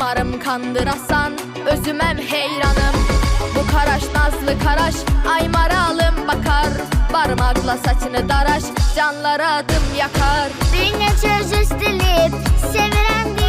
Umarım kandırasan, özümem heyranım. Bu karaş nazlı karaş, ay maralım bakar. Barmakla saçını daraş, canlara adım yakar. Dünya çöz üstülüp, sevirəm